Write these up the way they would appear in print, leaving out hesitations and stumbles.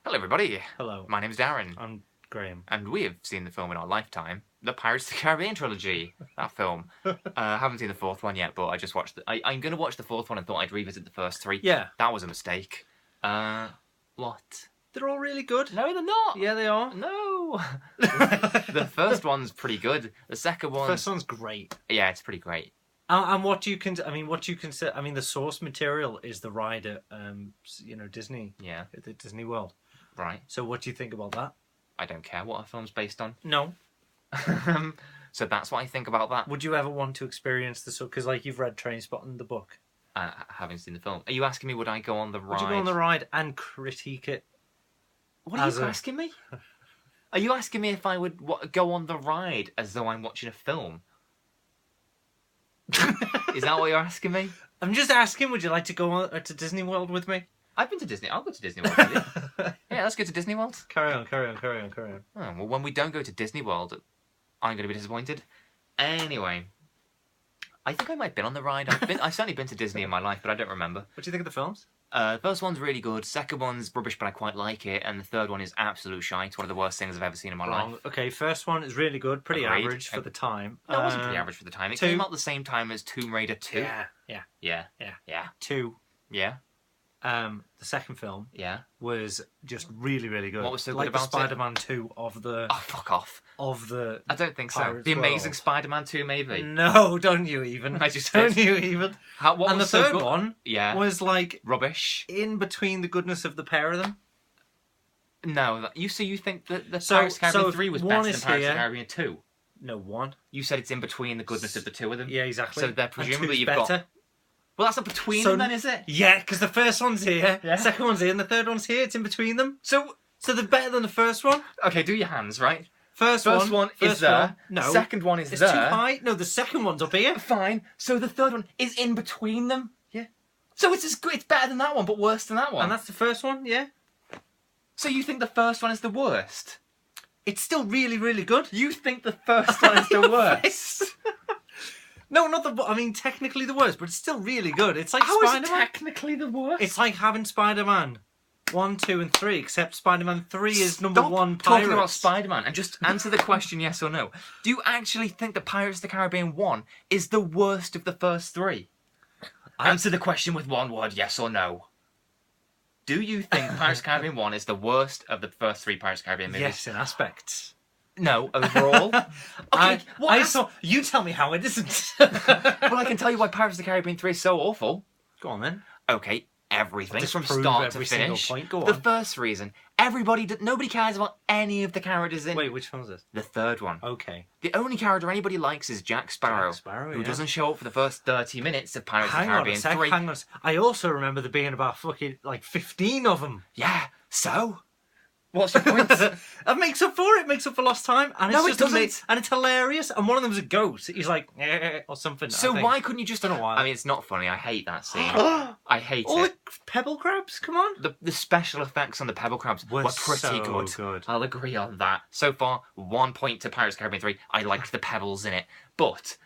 Hello, everybody. Hello. My name's Darren. I'm Graham. And we have seen the film in our lifetime, the Pirates of the Caribbean Trilogy. That film. I haven't seen the fourth one yet, but I just watched I'm going to watch the fourth one and thought I'd revisit the first three. Yeah. That was a mistake. What? They're all really good. No, they're not. Yeah, they are. No. The first one's pretty good. The second one... First one's great. Yeah, it's pretty great. And what you can... the source material is the ride at, Disney. Yeah. At the Disney World. Right. So what do you think about that? I don't care what a film's based on. No. So that's what I think about that. Would you ever want to experience the... Because, you've read Trainspotting, the book. Having seen the film. Are you asking me would I go on the ride? Would you go on the ride and critique it? What are you asking me? Are you asking me if I would go on the ride as though I'm watching a film? Is that what you're asking me? I'm just asking, would you like to go to Disney World with me? I've been to Disney. I'll go to Disney World with you. Yeah, let's go to Disney World. Carry on. Oh, well, when we don't go to Disney World, I'm going to be disappointed. Anyway, I think I might have been on the ride. I've certainly been to Disney in my life, but I don't remember. What do you think of the films? The first one's really good. Second one's rubbish, but I quite like it. And the third one is absolute shite. One of the worst things I've ever seen in my life. Okay, first one is really good. Pretty Agreed. average for the time. No, it wasn't pretty average for the time. It came out the same time as Tomb Raider 2. Yeah. 2. Yeah. The second film Yeah. was just really, really good. What was so good like about the Spider-Man 2 of the... Oh, fuck off. Of the... I don't think so. Pirates The Amazing World. Spider-Man 2, maybe. No, don't you even. I just don't did. you even. What and the was so third good? one was rubbish. in between the goodness of the pair of them. No, you think that the Pirates of the Caribbean 3 was better than Pirates of the Caribbean 2? No, 1. You said it's in between the goodness of the two of them. Yeah, exactly. So they're presumably you've better. got... Well, that's not between them then, is it? Yeah, because the first one's here, Yeah. second one's here, and the third one's here. It's in between them. So they're better than the first one. Okay, do your hands, right? First one is there. No. Second one is it's there. It's too high. No, the second one's up here. Fine. So the third one is in between them. Yeah. So it's better than that one, but worse than that one. And that's the first one, yeah. So you think the first one is the worst? It's still really, really good. You think the first one is the worst? No, not the... I mean, technically the worst, but it's still really good. It's like How is Spider-Man. it technically the worst? It's like having Spider-Man 1, 2, and 3, except Spider-Man 3 is number Stop 1 Pirates. talking about Spider-Man and just answer the question yes or no. Do you actually think that Pirates of the Caribbean 1 is the worst of the first three? Answer the question with one word, yes or no. Do you think Pirates of the Caribbean 1 is the worst of the first three Pirates of the Caribbean movies? Yes, in aspects. No, overall. Okay, you tell me how it isn't. Well, I can tell you why Pirates of the Caribbean 3 is so awful. Go on then. Okay, everything from Disprove start to every single finish. point. Go The on. first reason, nobody cares about any of the characters in Wait, which one is this? the third one. Okay. The only character anybody likes is Jack Sparrow, who doesn't show up for the first 30 minutes of Pirates of the Caribbean 3. Hang on a sec. I also remember there being about fucking 15 of them. Yeah, so? What's your point? That makes up for it. Makes up for lost time. And it's No, it just doesn't. And it's hilarious. And one of them's a goat. He's like, or something. So I think. why couldn't you just... Don't know why. I mean, it's not funny. I hate that scene. I hate All it. the pebble crabs, come on. The special effects on the pebble crabs were pretty so good. I'll agree on that. So far, 1 point to Pirates of the Caribbean 3. I liked the pebbles in it. But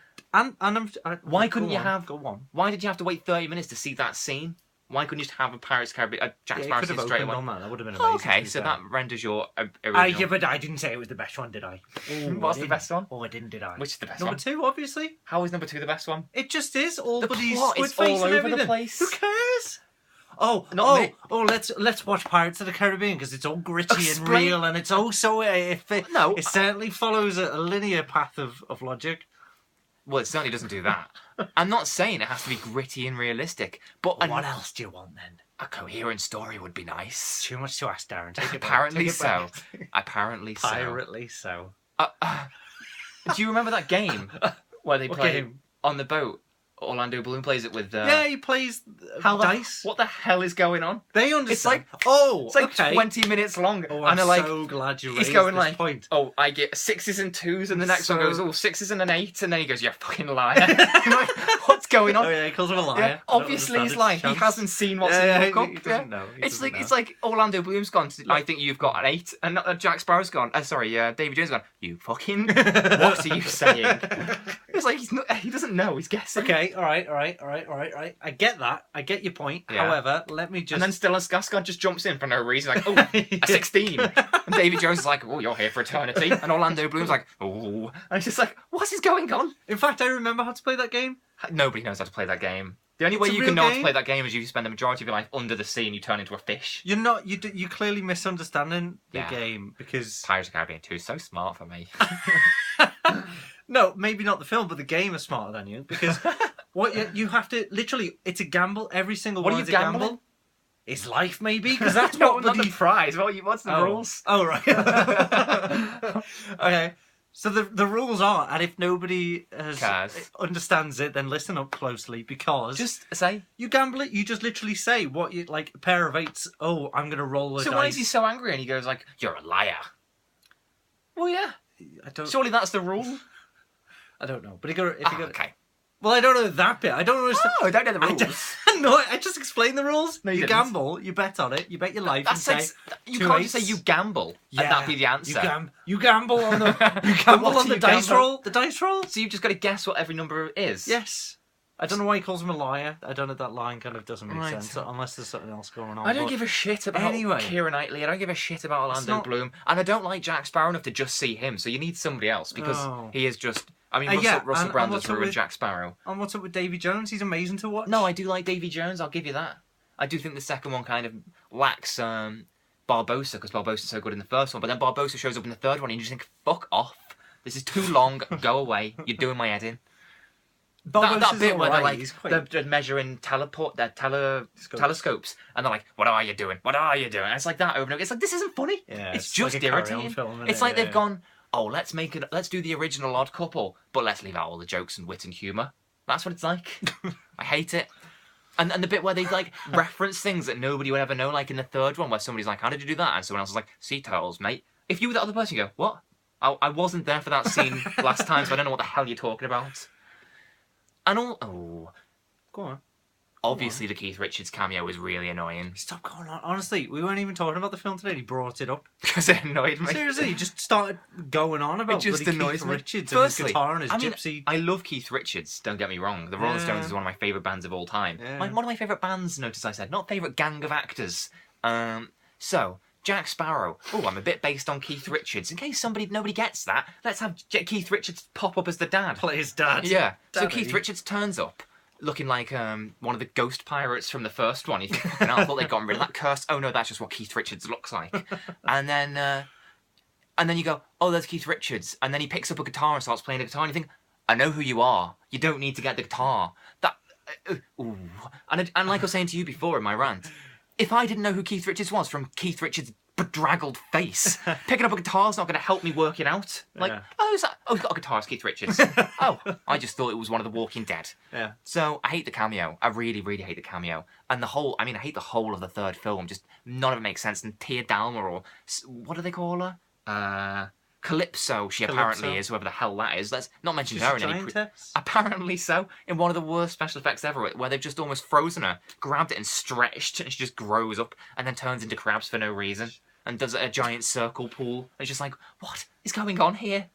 why couldn't you have... Go on. Why did you have to wait 30 minutes to see that scene? Why couldn't you just have a Pirates of the Caribbean... Jack Sparrow scene straight away? On that. That would have been amazing. Okay, so that renders your original... Yeah, but I didn't say it was the best one, did I? What's the best one? Oh, I didn't, did I? Which is the best Number one? 2, obviously. How is number 2 the best one? It just is. All The buddies, plot squid is face all and over the everything. place. Who cares? Let's watch Pirates of the Caribbean because it's all gritty and real, and it's also it certainly follows a linear path of logic. Well, it certainly doesn't do that. I'm not saying it has to be gritty and realistic, but What else do you want then? a coherent story would be nice. Too much to ask, Darren. Take it back. Apparently Take it so. back. Apparently so. Pirately so. Do you remember that game where they What play game? on the boat? Orlando Bloom plays it with... Yeah, he plays dice. What the hell is going on? They understand. It's like okay. 20 minutes long. Oh, and I'm they're so glad you raised he's going this like, point. oh, I get 6s and 2s, and the next one goes, 6s and an 8, and then he goes, you're a fucking liar. I'm like, what's going on? Oh yeah, he calls him a liar. Yeah, obviously he's lying. He hasn't seen what's in the book. He doesn't know. It's like Orlando Bloom's gone. I think you've got an 8, and Jack Sparrow's gone. David Jones gone. You fucking. What are you saying? It's like he doesn't know. He's guessing. Okay, right. I get that. I get your point. Yeah. However, let me just... And then Stellan Skarsgård just jumps in for no reason, like, oh, a 16. And Davy Jones is like, oh, you're here for eternity. And Orlando Bloom's like, oh. And it's just like, what is going on? In fact, I remember how to play that game. Nobody knows how to play that game. The only way you can know how to play that game is you spend the majority of your life under the sea and you turn into a fish. You're not. You're clearly misunderstanding the game because Pirates of the Caribbean 2 is so smart for me. No, maybe not the film, but the game is smarter than you because what you have to literally. It's a gamble. Every single one is a gamble. Is life maybe? Because that's what not the prize. What's the rules? Oh right. Okay. So the rules are, and if nobody understands it, then listen up closely because just say you gamble it. You just literally say what you like. A pair of eights. Oh, I'm gonna roll a dice. So why is he so angry? And he goes like, "You're a liar." Well, yeah. I don't. Surely that's the rule. I don't know, but if you okay. Well, I don't know that bit. I don't understand. Oh, I don't know the rules. No, I just explained the rules. No, you gamble, you bet on it, you bet your life. You can't just say you gamble and that be the answer. You gamble on the dice roll. The dice roll. So you've just got to guess what every number is. Yes. I don't know why he calls him a liar. I don't know. That line kind of doesn't make sense unless there's something else going on. I don't give a shit about Keira Knightley. I don't give a shit about Orlando Bloom, and I don't like Jack Sparrow enough to just see him. So you need somebody else because he is just. I mean, Russell Brand has ruined Jack Sparrow. And what's up with Davy Jones? He's amazing to watch. No, I do like Davy Jones. I'll give you that. I do think the second one kind of lacks Barbossa because Barbossa's so good in the first one, but then Barbossa shows up in the third one, and you just think, "Fuck off! This is too long. Go away. You're doing my head in." That bit where they're measuring telescopes, and they're like, "What are you doing? What are you doing?" And it's like that over and over. It's like this isn't funny. Yeah, it's just like irritating. It's like they've gone, "Oh, let's do the original Odd Couple, but let's leave out all the jokes and wit and humour." That's what it's like. I hate it. And the bit where they like reference things that nobody would ever know, like in the third one, where somebody's like, "How did you do that?" And someone else is like, "Sea turtles, mate." If you were the other person, you go, "What? I wasn't there for that scene last time, so I don't know what the hell you're talking about." And go on. Obviously, the Keith Richards cameo is really annoying. Stop going on. Honestly, we weren't even talking about the film today. He brought it up because it annoyed me. Seriously, he just started going on about Keith Richards and his guitar and his gypsy. I love Keith Richards. Don't get me wrong. The Rolling Stones is one of my favourite bands of all time. Yeah. One of my favourite bands. Notice I said not favourite gang of actors. So. Jack Sparrow. Oh, I'm a bit based on Keith Richards. In case nobody gets that, let's have Keith Richards pop up as the dad. Play his dad. Yeah. Daddy. So Keith Richards turns up, looking like one of the ghost pirates from the first one. You think, I thought they'd gotten rid of that curse. Oh no, that's just what Keith Richards looks like. And then you go, oh, there's Keith Richards. And then he picks up a guitar and starts playing the guitar. And you think, I know who you are. You don't need to get the guitar. Ooh. And like I was saying to you before in my rant. If I didn't know who Keith Richards was from Keith Richards' bedraggled face, picking up a guitar's not going to help me work it out. Like, who's that? Oh, he's got a guitar, it's Keith Richards. Oh, I just thought it was one of the Walking Dead. Yeah. So I hate the cameo. I really, really hate the cameo. And I hate the whole of the third film. Just none of it makes sense. And Tia Dalma, or what do they call her? Calypso, apparently is, whoever the hell that is. Let's not mention her in any... Apparently so. In one of the worst special effects ever, where they've just almost frozen her, grabbed it and stretched, and she just grows up, and then turns into crabs for no reason, and does a giant circle pool. And it's just like, what is going on here?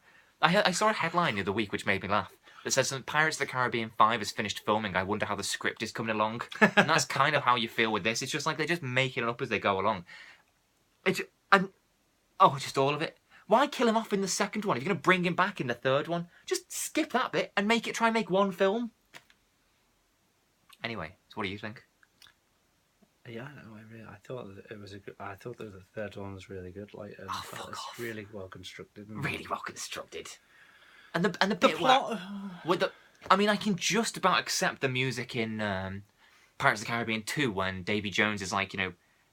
I saw a headline the other week which made me laugh. That says, Pirates of the Caribbean 5 has finished filming. I wonder how the script is coming along. And that's kind of how you feel with this. It's just like they're just making it up as they go along. Just all of it. Why kill him off in the second one? If you're going to bring him back in the third one, just skip that bit and try and make one film. Anyway, so what do you think? Yeah, I thought it was I thought the third one was really good. Like, fuck off. Really well constructed. Really well constructed. And the bit plot with the. I mean, I can just about accept the music in Pirates of the Caribbean 2 when Davy Jones is like,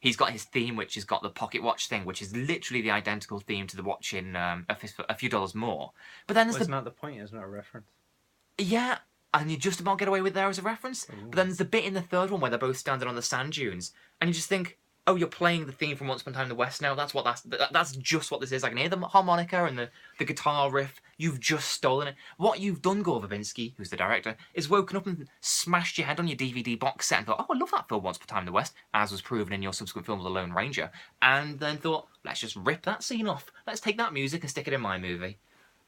he's got his theme, which has got the pocket watch thing, which is literally the identical theme to the watch in A Few Dollars More. But then there's it's not the point, it's not a reference. Yeah, and you just about get away with there as a reference. Ooh. But then there's the bit in the third one where they're both standing on the sand dunes, and you just think, oh, you're playing the theme from Once Upon a Time in the West now. That's just what this is. I can hear the harmonica and the guitar riff. You've just stolen it. What you've done, Gore Verbinski, who's the director, is woken up and smashed your head on your DVD box set and thought, oh, I love that film Once Upon a Time in the West, as was proven in your subsequent film, The Lone Ranger. And then thought, let's just rip that scene off. Let's take that music and stick it in my movie.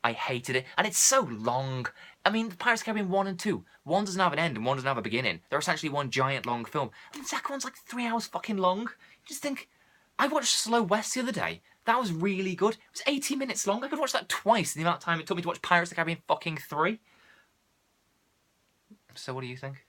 I hated it. And it's so long. I mean, Pirates of the Caribbean 1 and 2. One doesn't have an end and one doesn't have a beginning. They're essentially one giant long film. And the second one's like 3 hours fucking long. You just think... I watched Slow West the other day. That was really good. It was 80 minutes long. I could watch that twice in the amount of time it took me to watch Pirates of the Caribbean fucking 3. So what do you think?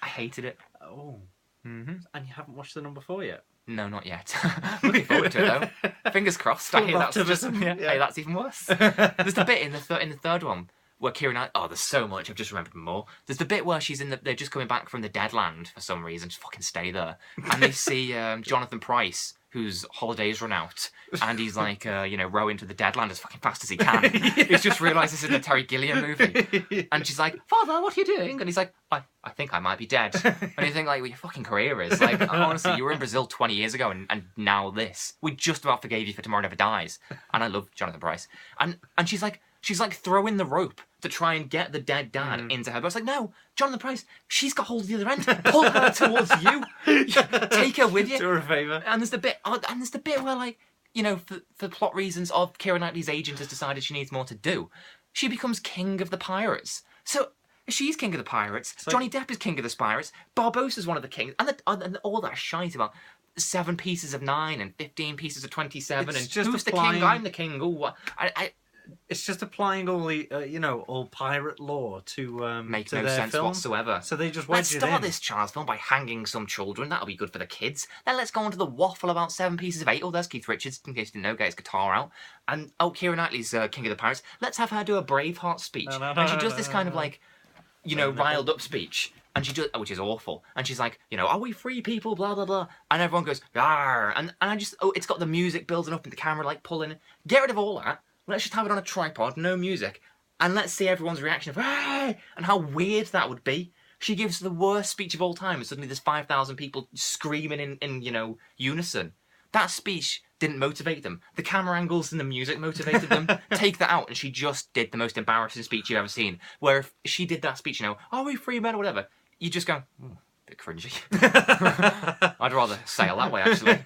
I hated it. Oh. Mm-hmm. And you haven't watched the number 4 yet? No, not yet. Looking forward to it though. Fingers crossed. I hear that's just, Hey, that's even worse. There's the bit in the third one where Keira Knightley... Oh, there's so much. I've just remembered more. There's the bit where they're just coming back from the Dead Land for some reason. Just fucking stay there. And they see Jonathan Pryce, whose holidays run out, and he's like, rowing to the Dead Land as fucking fast as he can. He's just realised this is a Terry Gilliam movie. And she's like, Father, what are you doing? And he's like, I think I might be dead. And you think, like, what your fucking career is. Like, honestly, you were in Brazil 20 years ago, and now this. We just about forgave you for Tomorrow Never Dies. And I love Jonathan Pryce. And she's like throwing the rope to try and get the dead dad into her. But it's like, no, Jonathan Pryce, she's got hold of the other end. Pull her towards you. Take her with you. Do her a favour. And there's the bit where, like, for plot reasons of Keira Knightley's agent has decided she needs more to do, she becomes king of the pirates. So she's king of the pirates. So Johnny Depp is king of the pirates. Barbossa's one of the kings. And all that shite about 7 pieces of 9 and 15 pieces of 27. It's and just who's the king? I'm the king. Ooh, It's just applying all the, all pirate law to make to no their sense film. whatsoever. So they just wedge Let's it start in. this child's film by hanging some children. That'll be good for the kids. Then let's go on to the waffle about 7 pieces of 8. Oh, there's Keith Richards, in case you didn't know, get his guitar out. And, Keira Knightley's King of the Pirates. Let's have her do a Braveheart speech. And she does this kind of, like, riled up speech. And she does, which is awful. And she's like, are we free people? Blah, blah, blah. And everyone goes, "Yarr." And I just, it's got the music building up and the camera, like, pulling. Get rid of all that. Let's just have it on a tripod, no music, and let's see everyone's reaction of, "Hey!" and how weird that would be. She gives the worst speech of all time, and suddenly there's 5,000 people screaming in unison. That speech didn't motivate them. The camera angles and the music motivated them. Take that out, and she just did the most embarrassing speech you've ever seen. Where if she did that speech, are we free men or whatever, you just go, bit cringy. I'd rather sail that way, actually.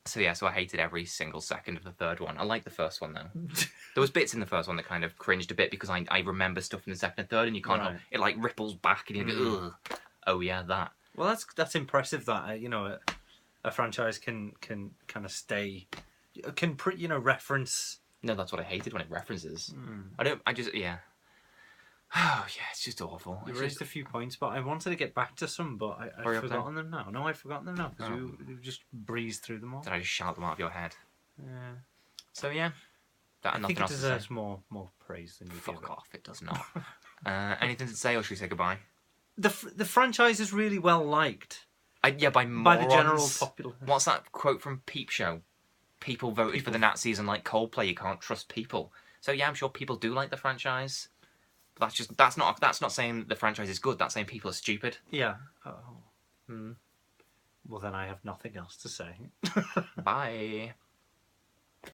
So I hated every single second of the third one. I liked the first one, though. There was bits in the first one that kind of cringed a bit because I remember stuff in the second and third, and you can't help it, like, ripples back, and you go, ugh. Oh, yeah, that. Well, that's impressive that, a franchise can kind of stay... Can, reference... No, that's what I hated when it references. Yeah. Oh, yeah, it's just awful. You raised a few points, but I wanted to get back to some, but I've forgotten them now. No, I've forgotten them now, because you just breezed through them all. Did I just shout them out of your head? Yeah. So, yeah. I think it deserves more praise than you give it. Fuck off, it does not. Anything to say, or should we say goodbye? The franchise is really well liked. By the general populace. What's that quote from Peep Show? People voted for the Nazis, and like Coldplay, you can't trust people. So, yeah, I'm sure people do like the franchise. But that's not saying the franchise is good. That's saying people are stupid. Yeah. Well, then I have nothing else to say. Bye.